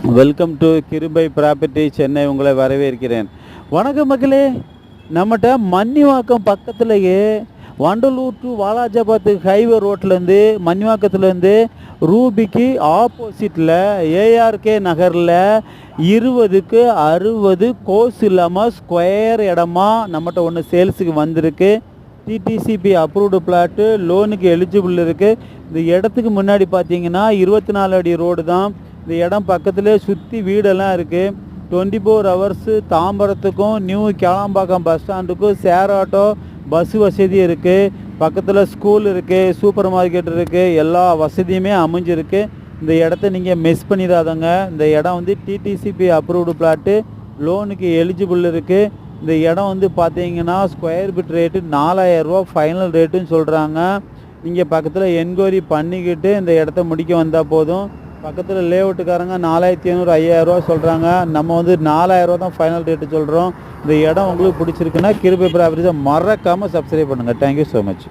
Welcome to கிருபை property Chennai. உங்களை வரவேற்கிறேன். வணக்கம் மக்களே. நம்மகிட்ட மன்னிவாக்கம் பக்கத்துலேயே வண்டலூர் டு வாலாஜாபாத் ஹைவே ரோட்லேருந்து மன்னிவாக்கத்துலேருந்து ரூபிக்கு ஆப்போசிட்டில் ஏஆர்கே நகரில் 20க்கு 60 கோர்ஸ் இல்லாமல் ஸ்கொயர் இடமா நம்மகிட்ட ஒன்று சேல்ஸுக்கு வந்திருக்கு. டிடிசிபி அப்ரூவ்டு பிளாட்டு, லோனுக்கு எலிஜிபிள் இருக்குது. இந்த இடத்துக்கு முன்னாடி பார்த்தீங்கன்னா 24 அடி ரோடு தான். இந்த இடம் பக்கத்துலேயே சுற்றி வீடெல்லாம் இருக்குது. 24 ஹவர்ஸு தாம்பரத்துக்கும் நியூ கேளாம்பாக்கம் பஸ் ஸ்டாண்டுக்கும் ஷேர் ஆட்டோ பஸ் வசதி இருக்குது. பக்கத்தில் ஸ்கூல் இருக்குது, சூப்பர் மார்க்கெட் இருக்குது, எல்லா வசதியுமே அமைஞ்சிருக்கு. இந்த இடத்த நீங்கள் மிஸ் பண்ணிடாதங்க. இந்த இடம் வந்து டிடிசிபி அப்ரூவ்டு பிளாட்டு, லோனுக்கு எலிஜிபிள் இருக்குது. இந்த இடம் வந்து பார்த்தீங்கன்னா ஸ்கொயர் ஃபீட் ரேட்டு 4000 ரூபா ஃபைனல் ரேட்டுன்னு சொல்கிறாங்க. நீங்கள் பக்கத்தில் என்கொயரி பண்ணிக்கிட்டு இந்த இடத்த முடிக்க வந்தால் போதும். பக்கத்தில் லேஅவுட்டுக்காரங்க 4500 5000 ரூபா சொல்கிறாங்க. நம்ம வந்து 4000 ரூபா தான் ஃபைனல் ரேட்டு சொல்கிறோம். இந்த இடம் உங்களுக்கு பிடிச்சிருக்குன்னா கிருபை ப்ராப்பர்ட்டிஸை மறக்காமல் சப்ஸ்கிரைப் பண்ணுங்கள். Thank you so much.